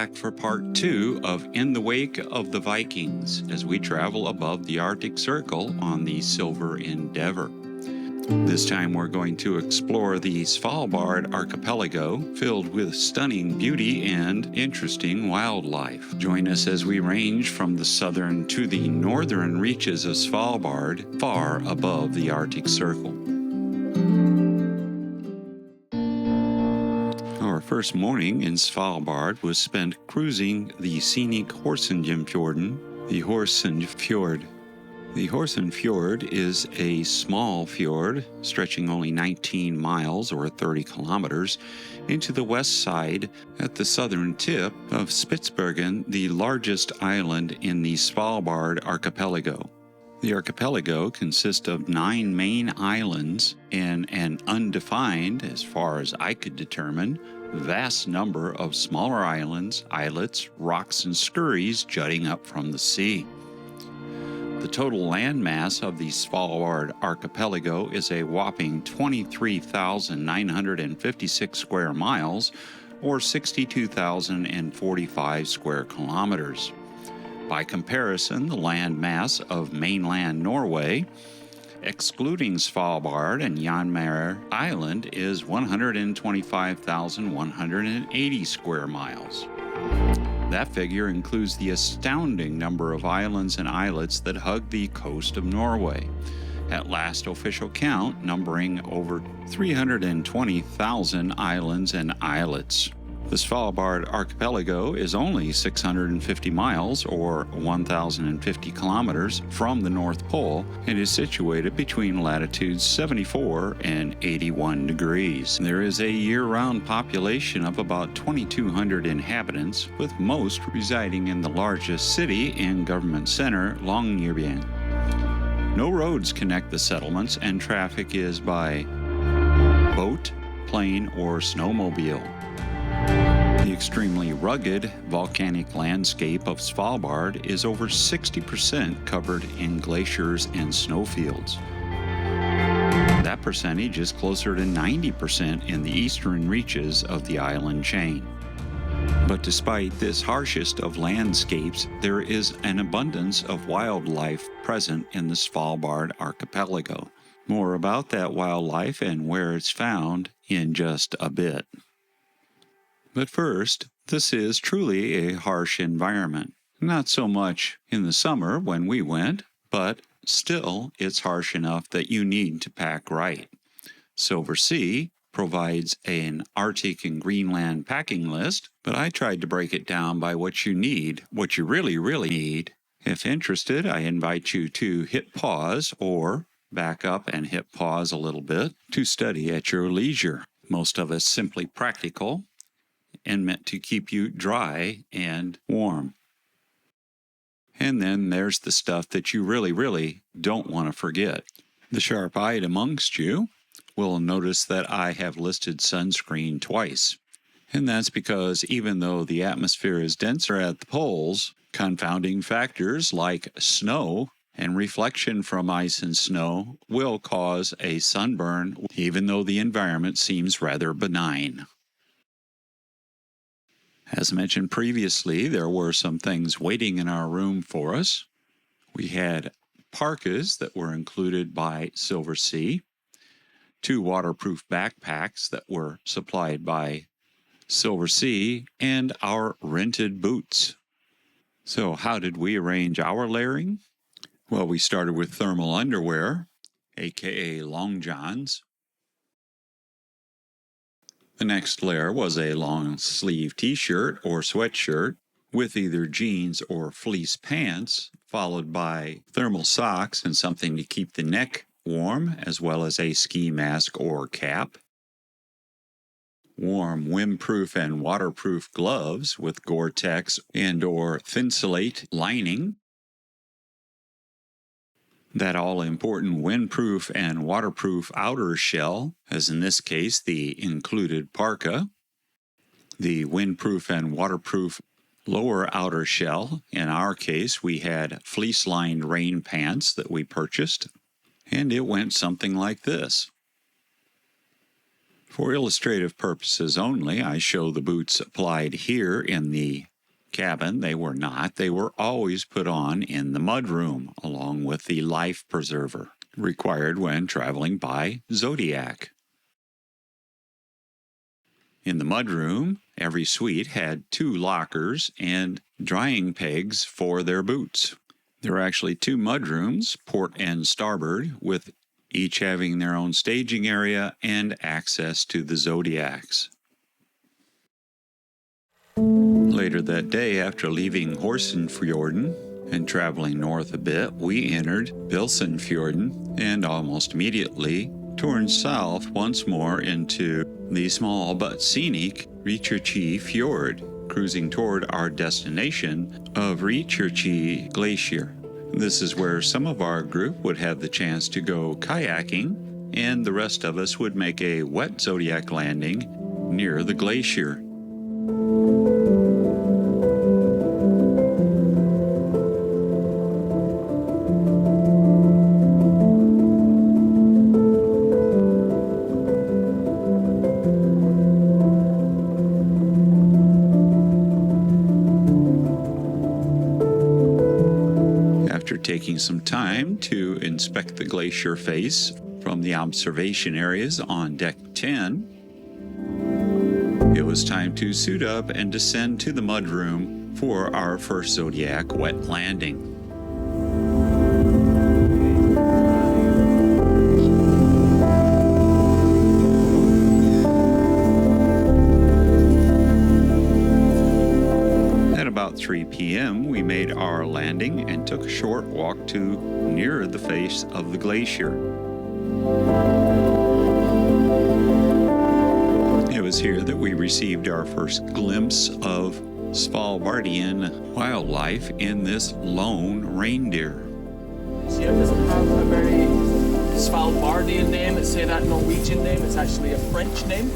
back for part 2 of In the Wake of the Vikings as we travel above the Arctic Circle on the Silver Endeavour. This time we're going to explore the Svalbard archipelago, filled with stunning beauty and interesting wildlife. Join us as we range from the southern to the northern reaches of Svalbard, far above the Arctic Circle. Our first morning in Svalbard was spent cruising the scenic Hornsundfjorden, the Hornsundfjord. The Hornsundfjord is a small fjord stretching only 19 miles or 30 kilometers into the west side at the southern tip of Spitsbergen, the largest island in the Svalbard archipelago. The archipelago consists of 9 main islands and an undefined, as far as I could determine, vast number of smaller islands, islets, rocks, and scurries jutting up from the sea. The total landmass of the Svalbard archipelago is a whopping 23,956 square miles, or 62,045 square kilometers. By comparison, the landmass of mainland Norway, excluding Svalbard and Jan Mayer Island, is 125,180 square miles. That figure includes the astounding number of islands and islets that hug the coast of Norway, at last official count numbering over 320,000 islands and islets. The Svalbard archipelago is only 650 miles, or 1,050 kilometers, from the North Pole and is situated between latitudes 74 and 81 degrees. There is a year-round population of about 2,200 inhabitants, with most residing in the largest city and government center, Longyearbyen. No roads connect the settlements, and traffic is by boat, plane, or snowmobile. The extremely rugged volcanic landscape of Svalbard is over 60% covered in glaciers and snowfields. That percentage is closer to 90% in the eastern reaches of the island chain. But despite this harshest of landscapes, there is an abundance of wildlife present in the Svalbard archipelago. More about that wildlife and where it's found in just a bit. But first, this is truly a harsh environment. Not so much in the summer when we went, but still it's harsh enough that you need to pack right. Silversea provides an Arctic and Greenland packing list, but I tried to break it down by what you need, what you really need. If interested, I invite you to hit pause or back up and hit pause a little bit to study at your leisure. Most of it's simply practical and meant to keep you dry and warm. And then there's the stuff that you really don't want to forget. The sharp-eyed amongst you will notice that I have listed sunscreen twice. And that's because even though the atmosphere is denser at the poles, confounding factors like snow and reflection from ice and snow will cause a sunburn, even though the environment seems rather benign. As mentioned previously, there were some things waiting in our room for us. We had parkas that were included by Silversea, 2 waterproof backpacks that were supplied by Silversea, and our rented boots. So how did we arrange our layering? Well, we started with thermal underwear, aka long johns. The next layer was a long-sleeve t-shirt or sweatshirt with either jeans or fleece pants, followed by thermal socks and something to keep the neck warm, as well as a ski mask or cap. Warm, windproof, and waterproof gloves with Gore-Tex and/or Thinsulate lining. That all-important windproof and waterproof outer shell, as in this case the included parka. The windproof and waterproof lower outer shell, in our case we had fleece-lined rain pants that we purchased, and it went something like this. For illustrative purposes only, I show the boots applied here in the cabin. They were not. They were always put on in the mudroom, along with the life preserver, required when traveling by Zodiac. In the mudroom, every suite had 2 lockers and drying pegs for their boots. There were actually 2 mudrooms, port and starboard, with each having their own staging area and access to the Zodiacs. Later that day, after leaving Hornsundfjorden and traveling north a bit, we entered Fuglefjorden and almost immediately turned south once more into the small but scenic Richerche Fjord, cruising toward our destination of Richerche Glacier. This is where some of our group would have the chance to go kayaking, and the rest of us would make a wet Zodiac landing near the glacier. Taking some time to inspect the glacier face from the observation areas on deck 10, it was time to suit up and descend to the mudroom for our first Zodiac wet landing. About 3 p.m., we made our landing and took a short walk to near the face of the glacier. It was here that we received our first glimpse of Svalbardian wildlife in this lone reindeer. It doesn't have a very Svalbardian name, it's that Norwegian name, it's actually a French name.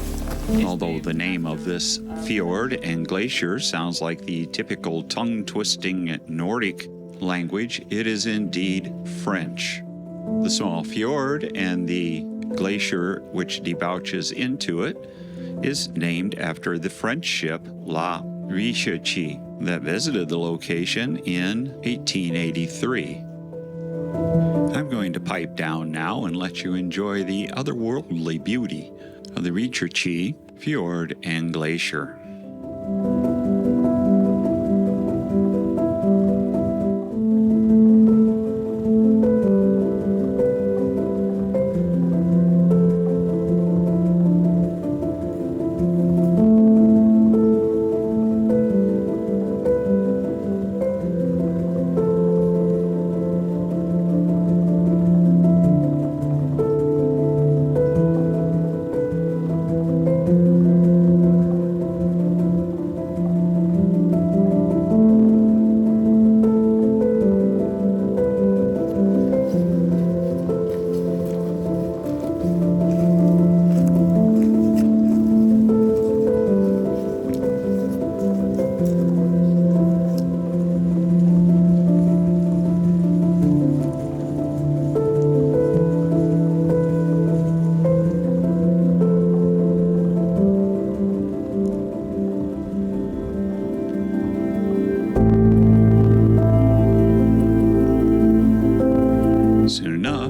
Although the name of this fjord and glacier sounds like the typical tongue-twisting Nordic language, it is indeed French. The small fjord and the glacier which debouches into it is named after the French ship La Recherche that visited the location in 1883. I'm going to pipe down now and let you enjoy the otherworldly beauty of the Richerche Fjord and Glacier.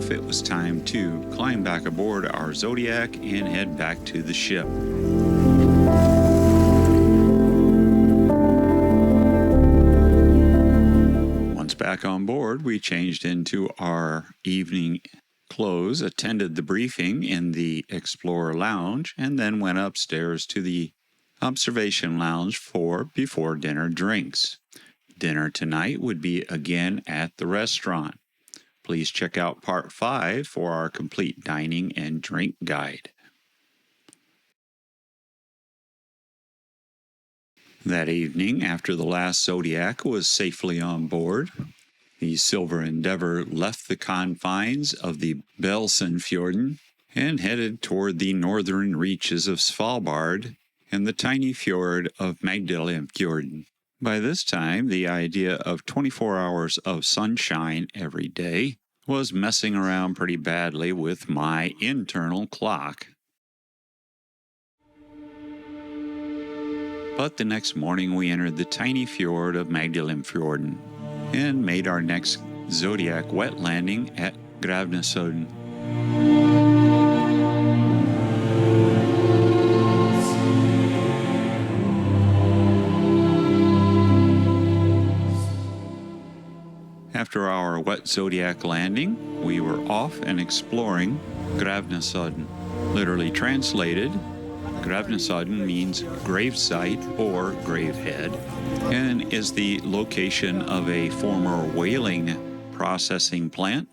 It was time to climb back aboard our Zodiac and head back to the ship. Once back on board, we changed into our evening clothes, attended the briefing in the Explorer Lounge, and then went upstairs to the Observation Lounge for before dinner drinks. Dinner tonight would be again at the restaurant. Please check out Part 5 for our complete dining and drink guide. That evening, after the last Zodiac was safely on board, the Silver Endeavour left the confines of the Hornsundfjorden and headed toward the northern reaches of Svalbard and the tiny fjord of Mollerfjorden. By this time, the idea of 24 hours of sunshine every day was messing around pretty badly with my internal clock. But the next morning we entered the tiny fjord of Mollerfjorden and made our next Zodiac wet landing at Gravnesodden. After our wet Zodiac landing, we were off and exploring Gravnesodden. Literally translated, Gravnesodden means gravesite or gravehead, and is the location of a former whaling processing plant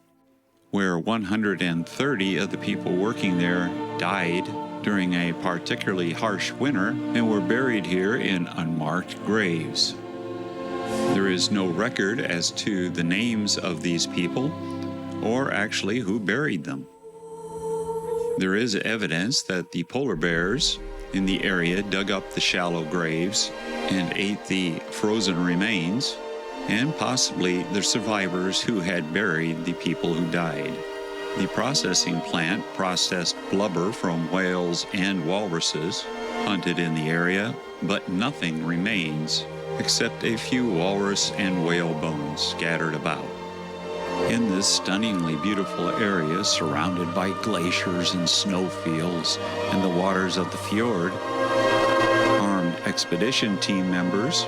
where 130 of the people working there died during a particularly harsh winter and were buried here in unmarked graves. There is no record as to the names of these people or actually who buried them. There is evidence that the polar bears in the area dug up the shallow graves and ate the frozen remains, and possibly the survivors who had buried the people who died. The processing plant processed blubber from whales and walruses hunted in the area, but nothing remains except a few walrus and whale bones scattered about. In this stunningly beautiful area, surrounded by glaciers and snowfields and the waters of the fjord, armed expedition team members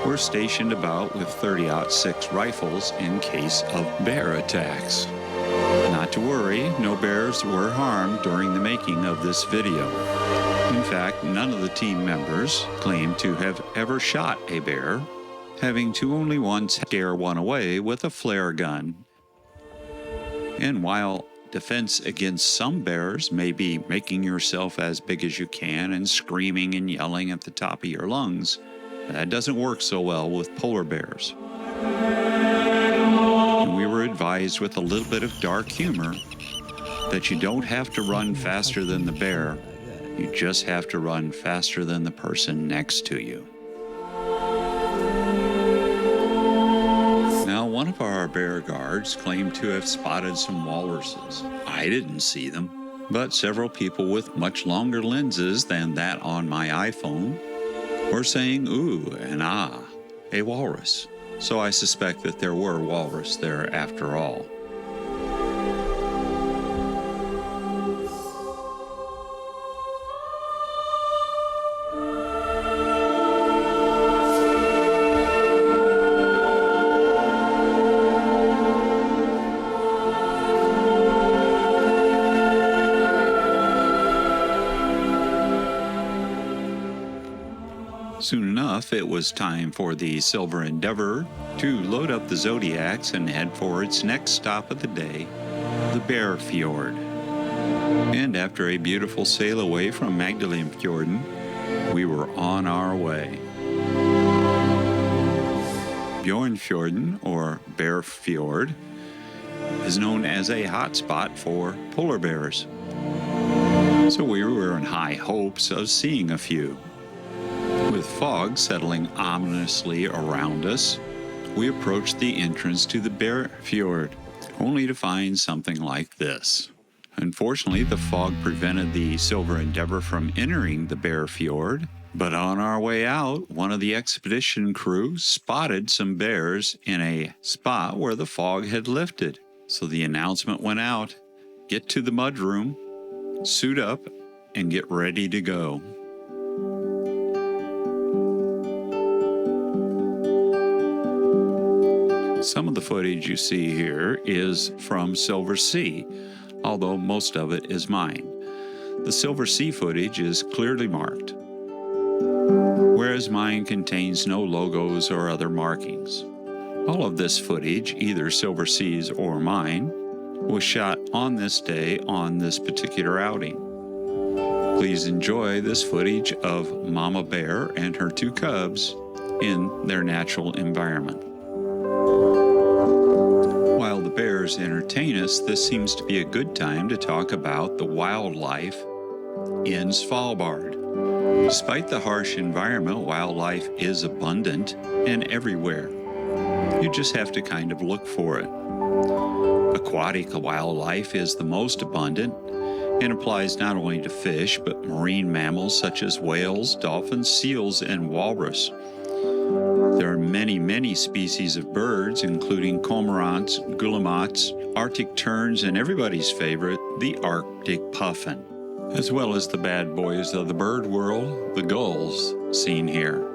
were stationed about with 30-06 rifles in case of bear attacks. Not to worry, no bears were harmed during the making of this video. In fact, none of the team members claim to have ever shot a bear, having to only once scare one away with a flare gun. And while defense against some bears may be making yourself as big as you can and screaming and yelling at the top of your lungs, that doesn't work so well with polar bears. And we were advised with a little bit of dark humor that you don't have to run faster than the bear, you just have to run faster than the person next to you. Now, one of our bear guards claimed to have spotted some walruses. I didn't see them, but several people with much longer lenses than that on my iPhone were saying ooh and ah, a walrus. So I suspect that there were walrus there after all. Soon enough, it was time for the Silver Endeavour to load up the Zodiacs and head for its next stop of the day, the Fjord. And after a beautiful sail away from Mollerfjorden, we were on our way. Bjornafjorden, or Fjord, is known as a hotspot for polar bears. So we were in high hopes of seeing a few. With fog settling ominously around us, we approached the entrance to the Fjord, only to find something like this. Unfortunately, the fog prevented the Silver Endeavour from entering the Fjord, but on our way out, one of the expedition crew spotted some bears in a spot where the fog had lifted. So the announcement went out, get to the mudroom, suit up, and get ready to go. Some of the footage you see here is from Silversea, although most of it is mine. The Silversea footage is clearly marked, whereas mine contains no logos or other markings. All of this footage, either Silversea's or mine, was shot on this day on this particular outing. Please enjoy this footage of Mama Bear and her two cubs in their natural environment. While the bears entertain us, this seems to be a good time to talk about the wildlife in Svalbard. Despite the harsh environment, wildlife is abundant and everywhere. You just have to kind of look for it. Aquatic wildlife is the most abundant, and applies not only to fish, but marine mammals such as whales, dolphins, seals, and walrus. There are many species of birds, including cormorants, guillemots, Arctic terns, and everybody's favorite, the Arctic puffin, as well as the bad boys of the bird world, the gulls, seen here.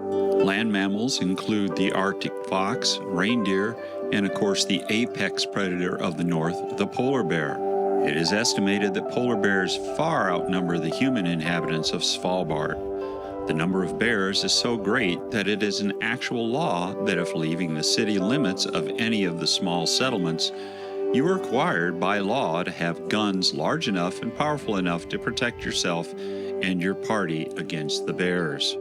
Land mammals include the Arctic fox, reindeer, and of course the apex predator of the north, the polar bear. It is estimated that polar bears far outnumber the human inhabitants of Svalbard. The number of bears is so great that it is an actual law that if leaving the city limits of any of the small settlements, you are required by law to have guns large enough and powerful enough to protect yourself and your party against the bears.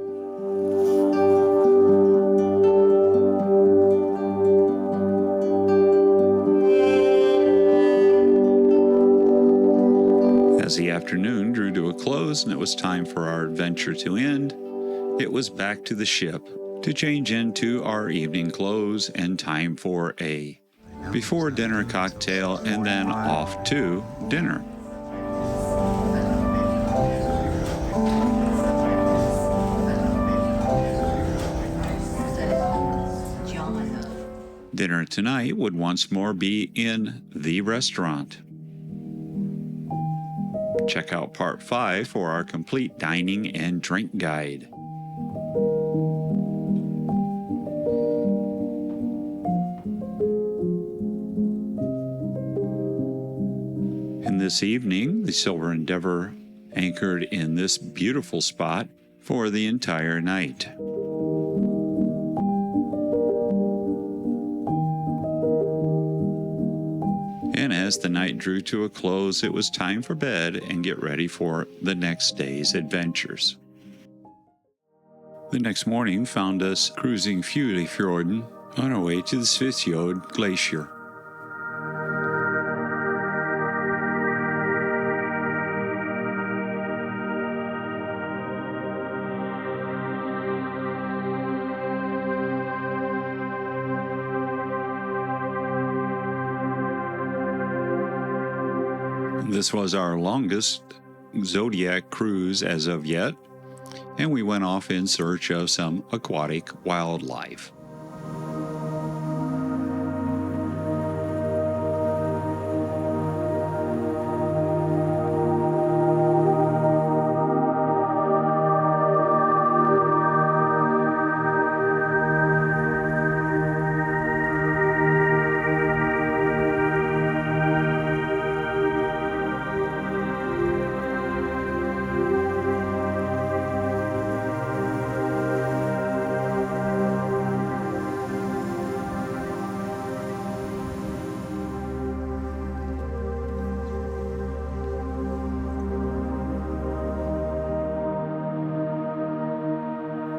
As the afternoon drew to a close and it was time for our adventure to end, it was back to the ship to change into our evening clothes and time for a before dinner cocktail and then off to dinner. Dinner tonight would once more be in the restaurant. Check out part 5 for our complete dining and drink guide. And this evening, the Silver Endeavour anchored in this beautiful spot for the entire night. And as the night drew to a close, it was time for bed and get ready for the next day's adventures. The next morning found us cruising Fuglefjorden on our way to the Fjord Glacier. This was our longest Zodiac cruise as of yet, and we went off in search of some aquatic wildlife.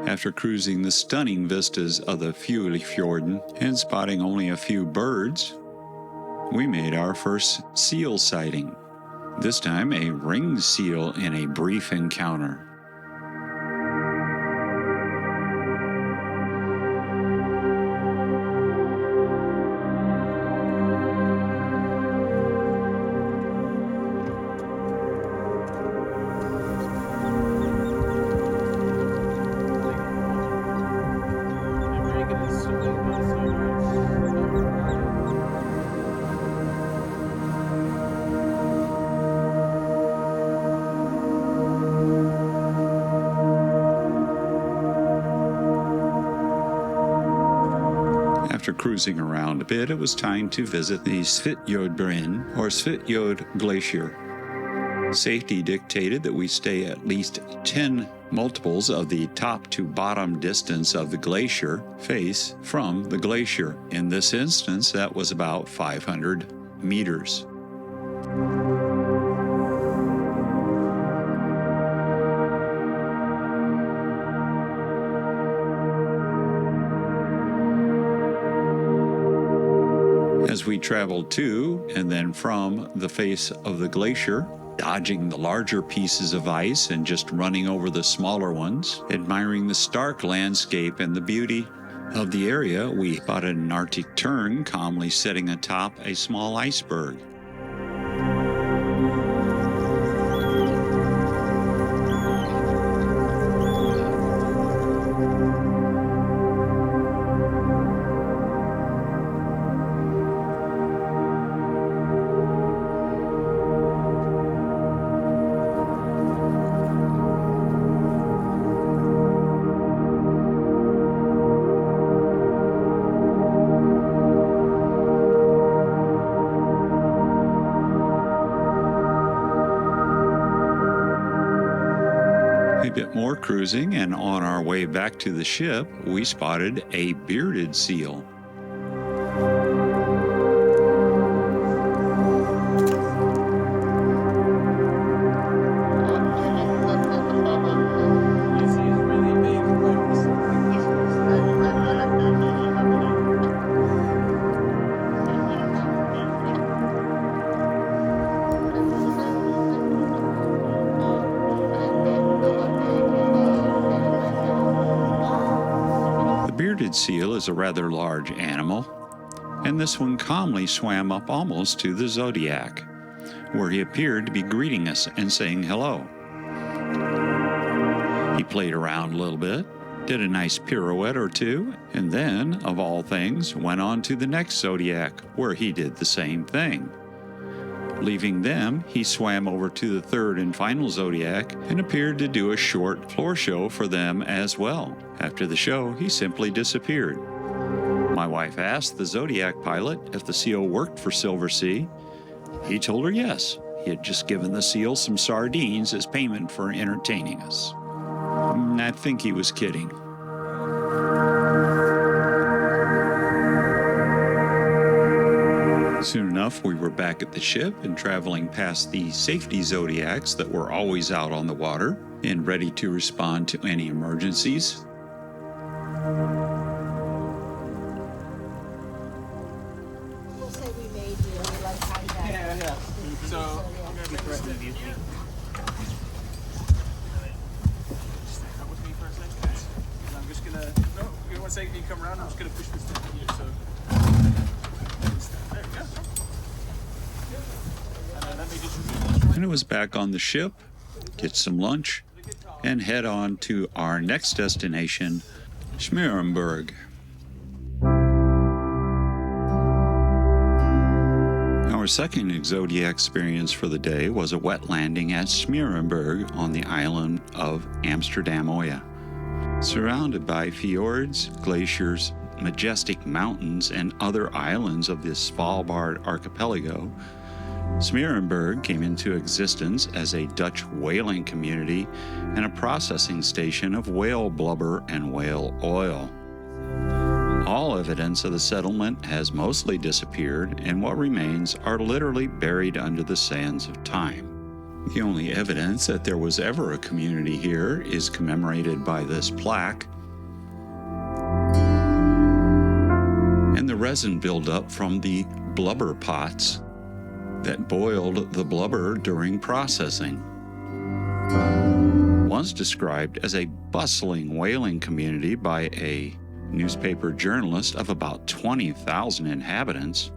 After cruising the stunning vistas of the Fuglefjorden and spotting only a few birds, we made our first seal sighting, this time a ringed seal in a brief encounter. After cruising around a bit, it was time to visit the Richerchebreen or Fjord Glacier. Safety dictated that we stay at least 10 multiples of the top to bottom distance of the glacier face from the glacier. In this instance, that was about 500 meters. As we traveled to and then from the face of the glacier, dodging the larger pieces of ice and just running over the smaller ones, admiring the stark landscape and the beauty of the area, we spotted an Arctic tern calmly sitting atop a small iceberg. bit more cruising, and on our way back to the ship, we spotted a bearded seal. The bearded seal is a rather large animal, and this one calmly swam up almost to the zodiac, where he appeared to be greeting us and saying hello. He played around a little bit, did a nice pirouette or two, and then, of all things, went on to the next zodiac, where he did the same thing. Leaving them, he swam over to the third and final zodiac and appeared to do a short floor show for them as well. After the show, he simply disappeared. My wife asked the zodiac pilot if the seal worked for Silversea. He told her yes. He had just given the seal some sardines as payment for entertaining us. I think he was kidding. Soon enough, we were back at the ship and traveling past the safety zodiacs that were always out on the water and ready to respond to any emergencies. We'll say we made you like contact. Yeah. So I'm gonna bring this to you. Just stand up with me for a second. And I'm just gonna. No, give me 1 second. You come around. I'm just gonna push this down here. So. There we go. And then let me just remove this. And it was back on the ship, get some lunch, and head on to our next destination, Smeerenburg. Our second zodiac experience for the day was a wet landing at Smeerenburg on the island of Amsterdam-Oya. Surrounded by fjords, glaciers, majestic mountains, and other islands of the Svalbard archipelago, Smeerenburg came into existence as a Dutch whaling community and a processing station of whale blubber and whale oil. All evidence of the settlement has mostly disappeared, and what remains are literally buried under the sands of time. The only evidence that there was ever a community here is commemorated by this plaque, and the resin buildup from the blubber pots that boiled the blubber during processing. Once described as a bustling whaling community by a newspaper journalist of about 20,000 inhabitants,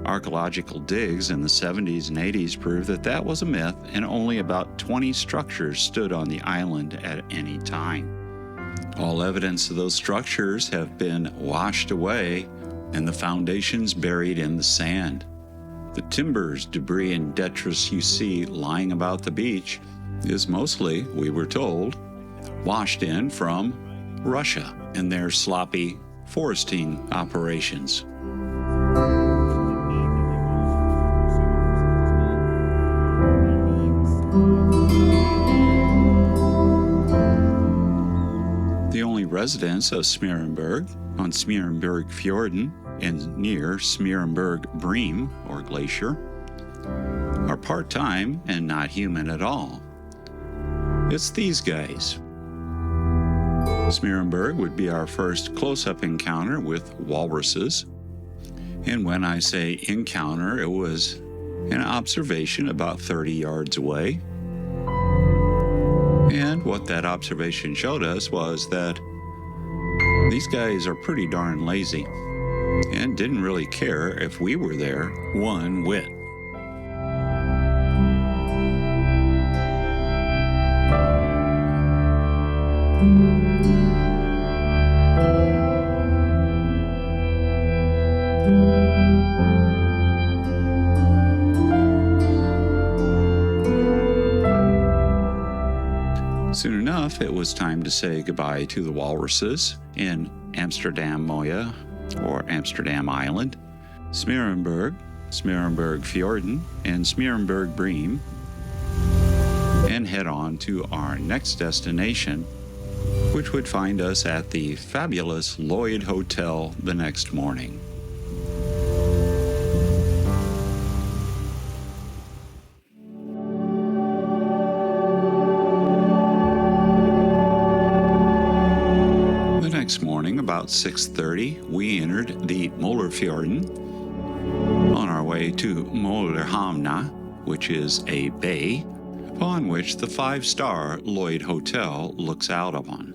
archaeological digs in the 70s and 80s proved that that was a myth, and only about 20 structures stood on the island at any time. All evidence of those structures have been washed away and the foundations buried in the sand. The timbers, debris, and detritus you see lying about the beach is mostly, we were told, washed in from Russia and their sloppy foresting operations. The only residents of Smeerenburg on Fuglefjorden and near Smeerenburg or Glacier are part-time and not human at all. It's these guys. Smeerenburg would be our first close-up encounter with walruses. And when I say encounter, it was an observation about 30 yards away. And what that observation showed us was that these guys are pretty darn lazy and didn't really care if we were there one whit. Soon enough, it was time to say goodbye to the walruses in Amsterdam-Oya, or Amsterdam Island, Smeerenburg, Smeerenburg-Fjorden, and Smeerenburg-Bream. and head on to our next destination, which would find us at the fabulous Lloyd Hotel the next morning. The next morning, about 6:30, we entered the Mollerfjorden on our way to Mollerhamma, which is a bay upon which the 5-star Lloyd Hotel looks out upon.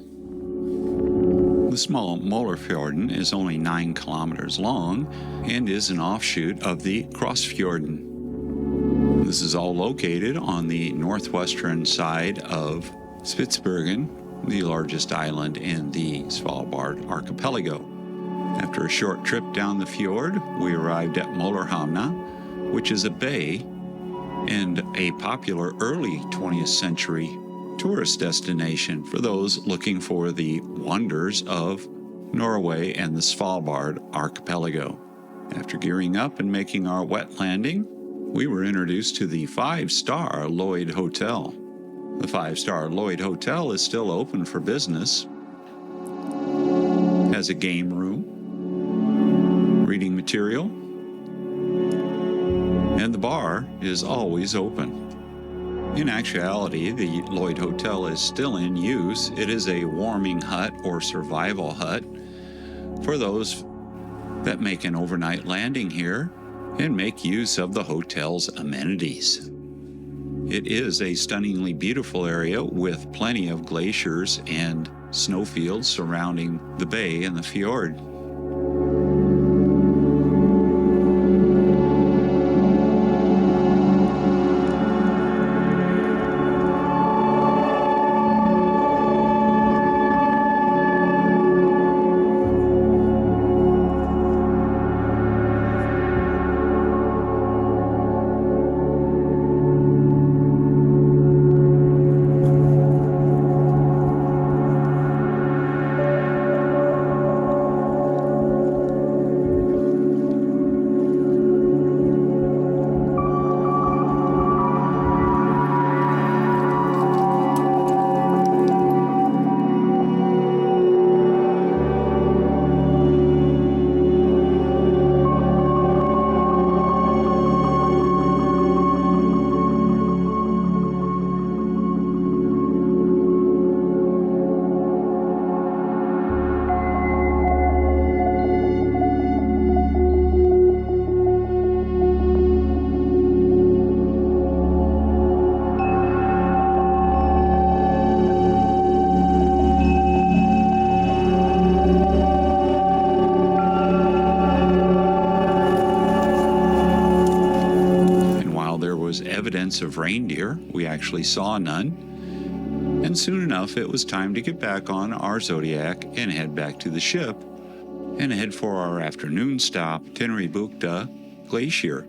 The small Mollerfjorden is only 9 kilometers long and is an offshoot of the Gravnesodden. This is all located on the northwestern side of Spitsbergen, the largest island in the Svalbard Archipelago. After a short trip down the fjord, we arrived at Mollerhamma, which is a bay and a popular early 20th century tourist destination for those looking for the wonders of Norway and the Svalbard Archipelago. After gearing up and making our wet landing, we were introduced to the 5-star Lloyd Hotel. The 5-star Lloyd Hotel is still open for business, has a game room, reading material, and the bar is always open. In actuality, the Lloyd Hotel is still in use. It is a warming hut or survival hut for those that make an overnight landing here and make use of the hotel's amenities. It is a stunningly beautiful area with plenty of glaciers and snowfields surrounding the bay and the fjord. Evidence of reindeer, we actually saw none, and soon enough it was time to get back on our Zodiac and head back to the ship and head for our afternoon stop, Tinayrebukta Glacier.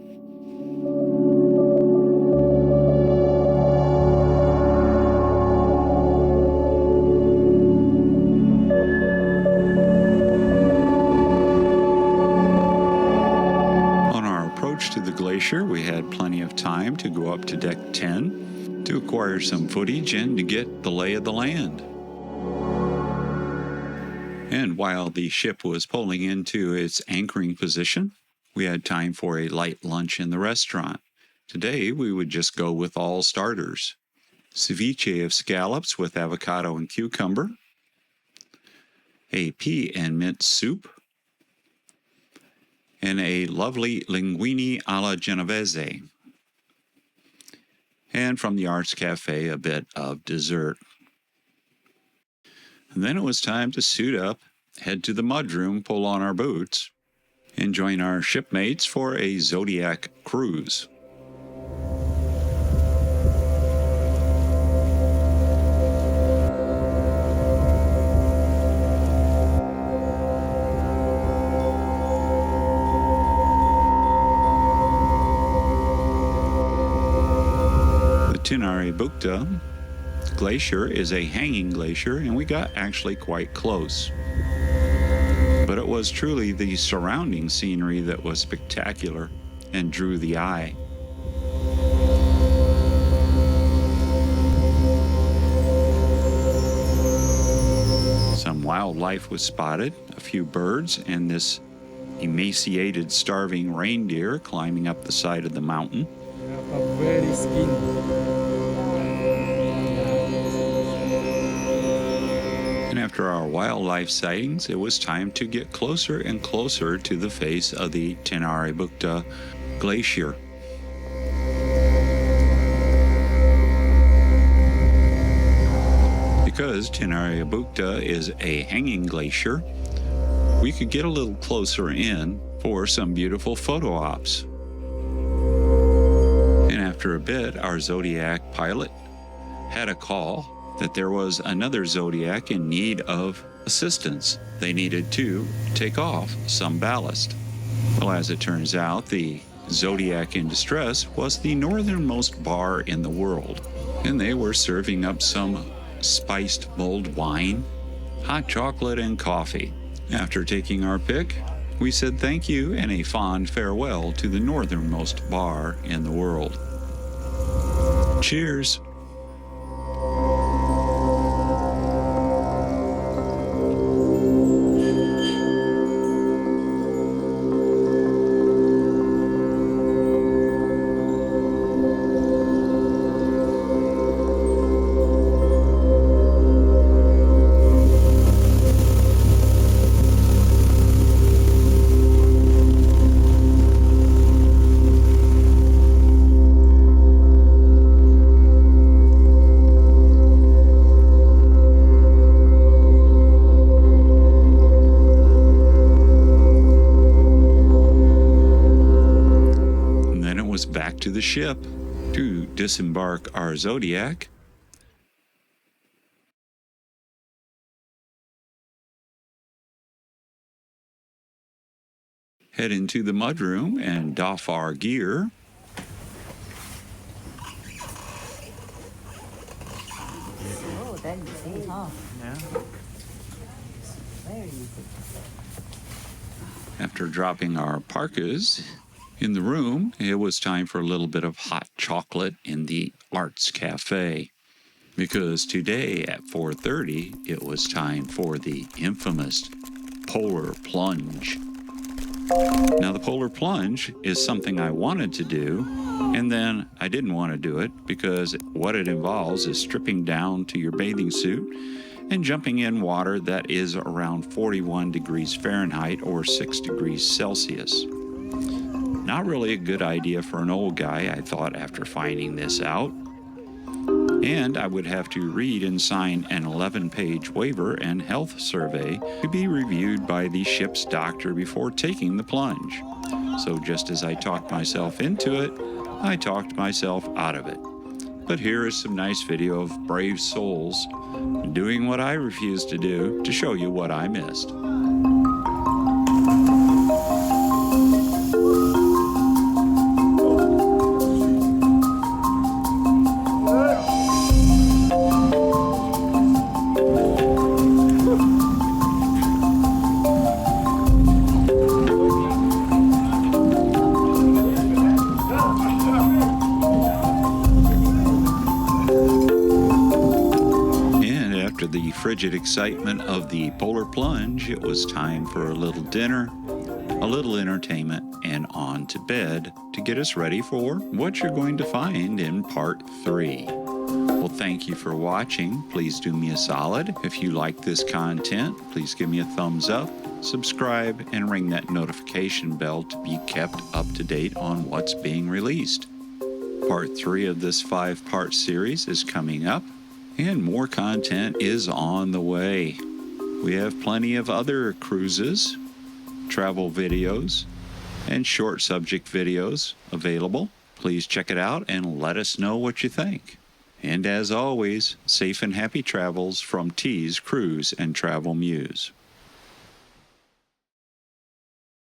To the glacier, we had plenty of time to go up to deck 10 to acquire some footage and to get the lay of the land. And while the ship was pulling into its anchoring position, we had time for a light lunch in the restaurant. Today, we would just go with all starters. Ceviche of scallops with avocado and cucumber, a pea and mint soup, and a lovely linguine alla genovese. And from the Arts Cafe, a bit of dessert. And then it was time to suit up, head to the mudroom, pull on our boots, and join our shipmates for a Zodiac cruise. Tinayrebukta Glacier is a hanging glacier, and we got actually quite close. But it was truly the surrounding scenery that was spectacular and drew the eye. Some wildlife was spotted, a few birds, and this emaciated, starving reindeer climbing up the side of the mountain. Very skin. And after our wildlife sightings, it was time to get closer and closer to the face of the Tinayrebukta Glacier. Because Tinayrebukta is a hanging glacier, we could get a little closer in for some beautiful photo ops. And after a bit, our Zodiac pilot had a call that there was another Zodiac in need of assistance. They needed to take off some ballast. Well, as it turns out, the Zodiac in distress was the northernmost bar in the world, and they were serving up some spiced mulled wine, hot chocolate, and coffee. After taking our pick, we said thank you and a fond farewell to the northernmost bar in the world. Cheers! Back to the ship to disembark our Zodiac. Head into the mudroom and doff our gear. Oh, then you see, huh? Yeah. Very easy. After dropping our parkas in the room, it was time for a little bit of hot chocolate in the Arts Cafe, because today at 4:30 it was time for the infamous polar plunge. Now, the polar plunge is something I wanted to do, and then I didn't want to do it because what it involves is stripping down to your bathing suit and jumping in water that is around 41 degrees Fahrenheit or 6 degrees Celsius. Not really a good idea for an old guy, I thought, after finding this out. And I would have to read and sign an 11-page waiver and health survey to be reviewed by the ship's doctor before taking the plunge. So just as I talked myself into it, I talked myself out of it. But here is some nice video of brave souls doing what I refused to do to show you what I missed. The frigid excitement of the polar plunge, it was time for a little dinner, a little entertainment, and on to bed to get us ready for what you're going to find in part 3. Well, thank you for watching. Please do me a solid. If you like this content, please give me a thumbs up, subscribe, and ring that notification bell to be kept up to date on what's being released. Part 3 of this 5-part series is coming up, and more content is on the way. We have plenty of other cruises, travel videos, and short subject videos available. Please check it out and let us know what you think. And as always, safe and happy travels from T's Cruise and Travel Muse.